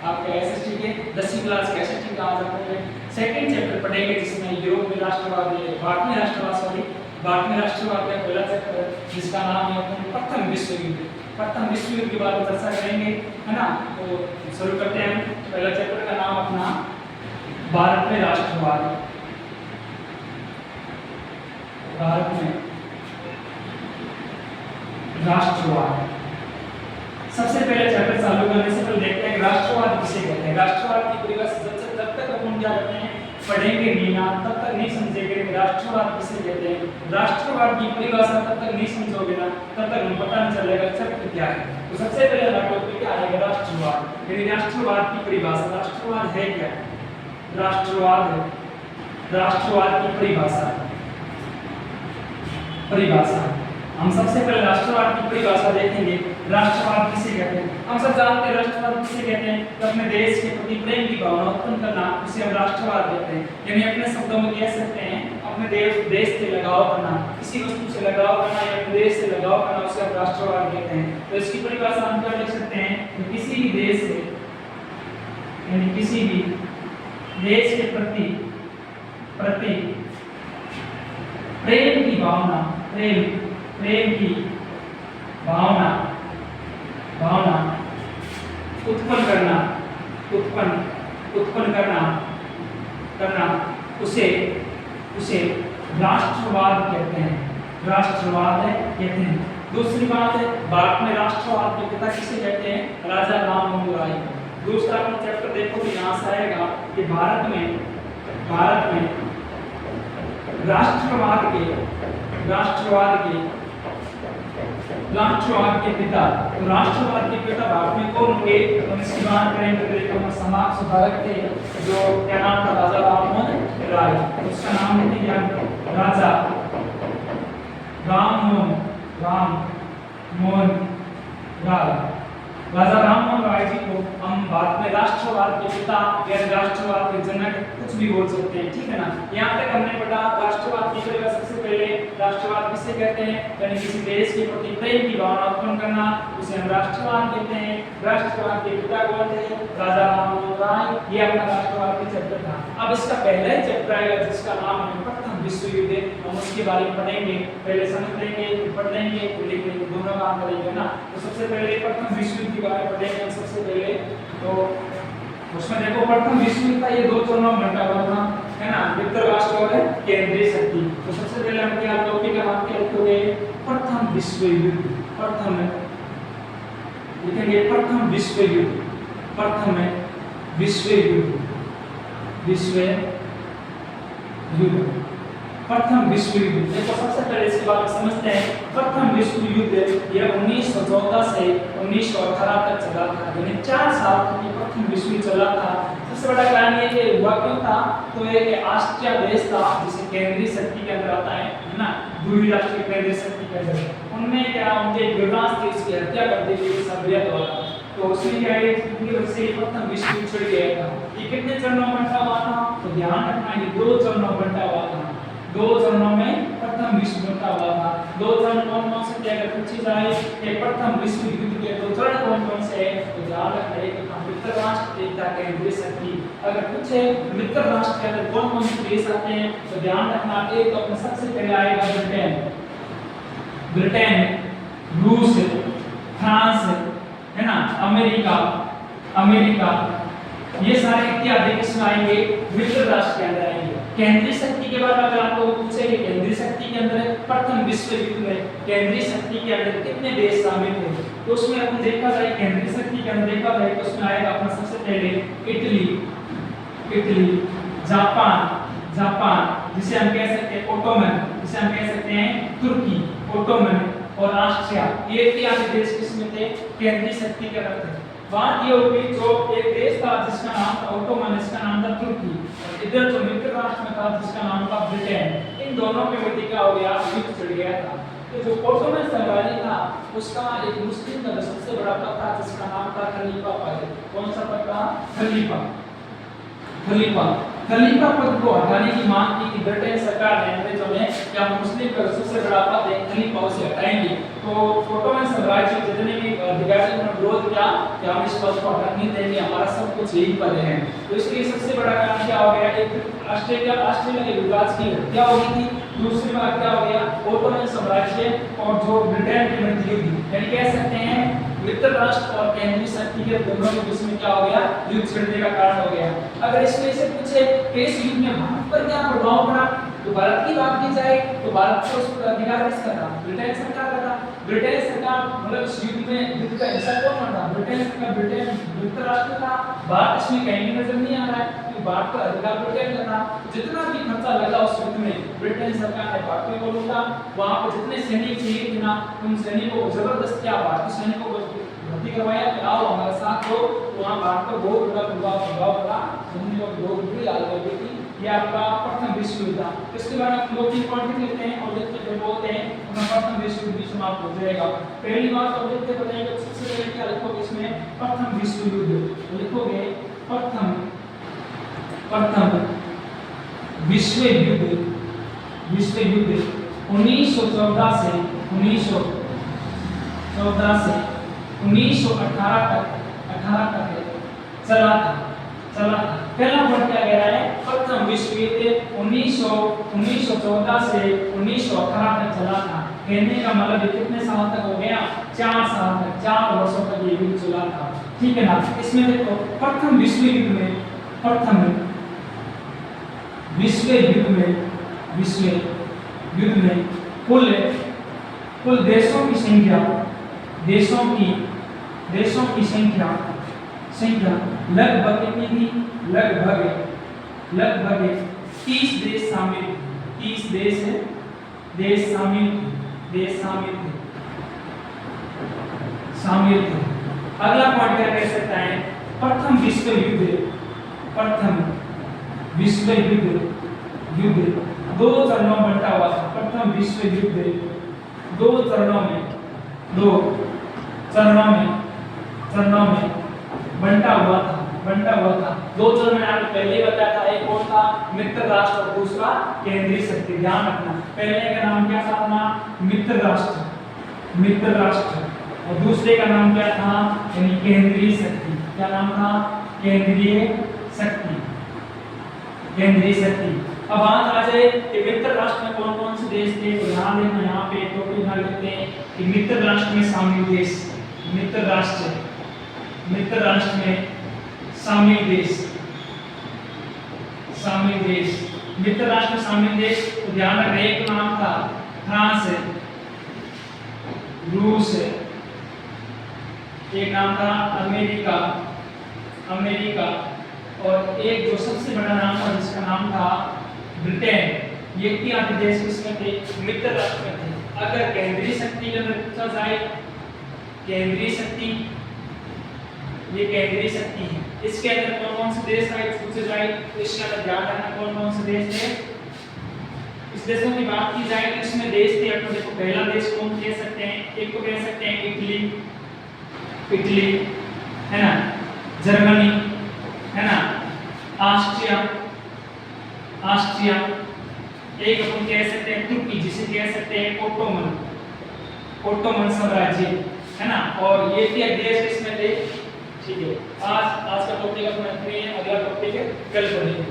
आपके एसएसटी के 10वीं क्लास के एसएसटी का आज अपन सेकंड चैप्टर पढ़ेंगे जिसमें यूरोप में राष्ट्रवाद भारतीय राष्ट्रवाद का पहला चैप्टर जिसका नाम है अपन प्रथम विश्व युद्ध। प्रथम विश्व युद्ध के बारे में चर्चा करेंगे, है ना। तो शुरू करते हैं। पहला चैप्टर का नाम अपना भारत में राष्ट्रवाद। भारत में राष्ट्रवाद। सबसे पहले चैप्टर चालू करने से पहले देखते हैं राष्ट्रवाद किसे कहते हैं। राष्ट्रवाद की परिभाषा जब तक अपन क्या करते हैं पढ़ेंगे नहीं ना तब तक नहीं समझेंगे राष्ट्रवाद किसे कहते हैं। राष्ट्रवाद की परिभाषा तब तक नहीं समझोगे ना तब तक हमें पता नहीं चलेगा शब्द क्या है। तो सबसे पहले हमारा टॉपिक क्या आएगा राष्ट्रवाद। यानी राष्ट्रवाद की परिभाषा। राष्ट्रवाद है क्या? राष्ट्रवाद की परिभाषा हम सबसे पहले राष्ट्रवाद की परिभाषा देखेंगे। राष्ट्रवाद किसे कहते हैं? हम सब जानते हैं राष्ट्रवाद किसे कहते हैं कि अपने देश के प्रति प्रेम की भावना उत्पन्न करना, उसे हम राष्ट्रवाद कहते हैं। यानी अपने शब्दों में कह सकते हैं अपने देश से लगाव करना, किसी वस्तु से लगाव करना या अपने देश से लगाव करना, उसे हम राष्ट्रवाद कहते हैं। तो इसकी परिभाषा हम क्या लिख सकते हैं कि किसी भी देश से यानी किसी भी देश के प्रति प्रेम की भावना, प्रेम की भावना उत्पन्न करना उसे राष्ट्रवाद कहते हैं। राष्ट्रवाद कहते हैं। दूसरी बात है भारत में राष्ट्रवाद के पिता किसे कहते हैं? राजा राममोहन राय। दूसरा अपन चैप्टर देखो तो यहाँ से आएगा कि भारत में राष्ट्रवाद के पिता भारत में कौन होंगे? हम इसकी बात करेंगे तो समाज सुधारक थे जो क्या नाम था? राजा राममोहन राय। उसका नाम है क्या? राजा राममोहन राय। राजा राममोहन राय जी को हम भारत में राष्ट्रवाद के पिता या राष्ट्रवाद के जनक कुछ भी बोल सकते हैं, ठीक है ना। यहाँ तक हमने पढ़ा राष्ट्रवाद की परिभाषा। सबसे पहले राष्ट्रवाद किसे कहते हैं? यानी किसी देश के प्रति प्रेम की भावना उत्पन्न करना, उसे हम राष्ट्रवाद कहते हैं। राष्ट्रवाद के पिता कौन थे? राजा राममोहन राय। ये अपना राष्ट्रवाद का चैप्टर था। अब इसका पहला ही चैप्टर आएगा जिसका नाम है प्रथम विश्व युद्ध। हम उसके बारे में पढ़ेंगे, पहले समझ लेंगे, पढ़ लेंगे, लिख लेंगे, दोनों काम करेंगे ना। तो सबसे पहले प्रथम विश्व युद्ध के बारे में पढ़ेंगे हम सबसे पहले। तो उसमें देखो प्रथम विश्व युद्ध का ये 2 चरणों में बंटा हुआ था, है ना। मित्र राष्ट्र और केंद्रीय शक्ति। तो सबसे पहले हम क्या टॉपिक का नाम क्या रखोगे? प्रथम विश्व युद्ध। प्रथम लिखेंगे प्रथम विश्व युद्ध। प्रथम विश्व युद्ध। प्रथम विश्व युद्ध। देखो सबसे पहले इसके बारे में समझते हैं। प्रथम विश्व युद्ध यह 1914 से 1918 तक चला था। यानी 4 साल तक ये प्रथम विश्व युद्ध चला था। सबसे बड़ा कारण ये कि हुआ क्यों था? तो एक ऑस्ट्रिया देश था जिसे केंद्रीय शक्ति के अंदर आता है ना, द्विराष्ट्रीय केंद्रीय शक्ति के अंदर। उनने क्या उनके युवराज थे उसकी हत्या कर दी थी सर्बिया द्वारा। तो उसने क्या है उनकी वजह से प्रथम विश्व युद्ध छिड़ गया था। ये कितने चरणों में बंटा हुआ था? तो ध्यान रखना ये 2 चरणों में बंटा हुआ था। 2 चरणों में प्रथम विश्व युद्ध बंटा हुआ था। 2 चरण कौन से थे? अगर पूछी जाए कि प्रथम विश्व युद्ध के 2 चरण कौन से हैं तो ध्यान रखना एक मित्र राष्ट्र, एक था केंद्रीय शक्ति। अगर पूछे मित्र राष्ट्र के अंदर कौन से देश आते हैं तो ध्यान रखना एक तो अपने सबसे पहले आएगा ब्रिटेन, रूस, फ्रांस, है ना, अमेरिका। ये सारे इत्यादि किसमें आएंगे? मित्र राष्ट्र के अंदर आएंगे। केंद्रीय शक्ति के बाद अगर आपको पूछे कि केंद्रीय शक्ति के अंदर प्रथम विश्व युद्ध में केंद्रीय शक्ति के अंदर कितने देश शामिल थे तो उसमें अपन देखा जाए केंद्रीय शक्ति के अंदर देखा जाए तो उसमें आएगा अपना सबसे पहले इटली, जापान जिसे हम कह सकते हैं ओटोमन, जिसे हम कह सकते हैं तुर्की, ओटोमन और ऑस्ट्रिया। ये इत्यादि देश किसमें थे? केंद्रीय शक्ति के अंदर थे। बात ये होगी जो एक देश था जिसका नाम था ओटोमन, इसका नाम था तुर्की, और इधर जो मित्र राष्ट्र में था जिसका नाम था ब्रिटेन। इन दोनों के मध्य क्या हो गया? युद्ध छिड़ गया था। तो जो ओटोमन साम्राज्य था उसका एक मुस्लिम का सबसे बड़ा पद था जिसका नाम था खलीफा पद। कौन सा पद था? खलीफा पद को हटाने की मांग की कि ब्रिटेन सरकार ने अंग्रेजों ने क्या मुस्लिम का सबसे बड़ा पद है खलीफा उसे हटाएंगे। तो ओटोमन साम्राज्य जितने भी अधिकारी विरोध किया कि हम इस पद को हटने नहीं देंगे, हमारा सब कुछ यही पद है। तो इसलिए सबसे बड़ा कारण क्या हो गया, एक ऑस्ट्रेलिया के विकास की हत्या हो गई थी। दूसरी बात क्या हो गया, ओटोमन साम्राज्य और जो ब्रिटेन के मध्य युद्ध, यानी कह सकते हैं मित्र राष्ट्र और केंद्रीय शक्ति के दोनों के बीच में क्या हो गया, युद्ध छिड़ने का कारण हो गया। अगर इसमें से पूछे कि इस युद्ध में भारत पर क्या प्रभाव पड़ा, तो भारत की बात की जाए तो भारत को उस पर अधिकार किसका था, ब्रिटेन सरकार का था। ब्रिटेन सरकार मतलब इस युद्ध में युद्ध का हिस्सा कौन था, ब्रिटेन सरकार, ब्रिटेन मित्र राष्ट्र था। भारत इसमें कहीं भी नजर नहीं आ रहा है कि भारत का अधिकार ब्रिटेन का था। जितना भी खर्चा लगा उस युद्ध में ब्रिटेन सरकार ने भारतीयों को लूटा। वहां पर जितने सैनिक चाहिए थे ना, उन सैनिकों को जबरदस्त क्या भारतीय सैनिकों को भर्ती करवाया कि आओ हमारे साथ हो। तो वहां भारत पर बहुत बड़ा प्रभाव पड़ा, सैनिकों की बहुत बुरी हालत हो गई थी। ये आपका प्रथम विश्व युद्ध था। इसके बाद हम लोग पॉइंट लेते हैं और देखते हैं बोलते हैं प्रथम विश्व युद्ध समाप्त हो जाएगा। पहली बात और देखते बताएंगे सबसे पहले क्या लिखोगे इसमें, प्रथम विश्व युद्ध। तो लिखोगे प्रथम विश्व युद्ध 1914 से 1918 तक चला था। पहला पॉइंट क्या कह रहा है, प्रथम विश्व युद्ध 1914 से 1918 तक चला था। कहने का मतलब कितने साल तक हो गया, 4 साल तक, 4 वर्षों तक ये युद्ध चला था। ठीक है ना। इसमें देखो प्रथम विश्व युद्ध में कुल देशों की संख्या लगभग कितनी थी, लगभग 30 देश शामिल, 30 देश शामिल थे। अगला पॉइंट क्या कह सकता है, प्रथम विश्व युद्ध 2 चरणों में बंटा हुआ था। प्रथम विश्व युद्ध 2 चरणों में बंटा हुआ था। 2 चरण में आपको पहले ही बताया था, एक कौन था, मित्र राष्ट्र और दूसरा केंद्रीय शक्ति। ध्यान रखना, पहले का नाम क्या था अपना, मित्र राष्ट्र और दूसरे का नाम क्या था, यानी केंद्रीय शक्ति। क्या नाम था, केंद्रीय शक्ति। अब बात आ जाए कि मित्र राष्ट्र में कौन कौन से देश थे, तो ध्यान देना यहाँ पे टोपी बना लेते हैं कि मित्र राष्ट्र में शामिल देश, मित्र राष्ट्र में शामिल देश, मित्र राष्ट्र में शामिल देश। तो ध्यान रखना, एक नाम था फ्रांस, रूस, एक नाम था अमेरिका और एक जो सबसे बड़ा नाम था जिसका नाम था ब्रिटेन। ये 3 देश किसमें थे, मित्र राष्ट्र में थे। अगर केंद्रीय शक्ति के अंदर पूछा जाए, केंद्रीय शक्ति, ये केंद्रीय शक्ति है, इसके अंदर कौन कौन से देश आए पूछे जाए तो इसके अंदर ध्यान रखना कौन कौन से देश थे। इस देशों की बात की जाए तो इसमें देश थे अपने, देखो पहला देश कौन कह सकते हैं, एक को कह सकते हैं इटली है ना, जर्मनी है ना, ऑस्ट्रिया, एक अपन कह सकते हैं तुर्की, जिसे कह सकते हैं ओटोमन साम्राज्य है ना। और ये 3 देश इसमें थे। ठीक है, आज का टॉपिक अपना फ्री है, अगला टॉपिक है कल पढ़ेंगे।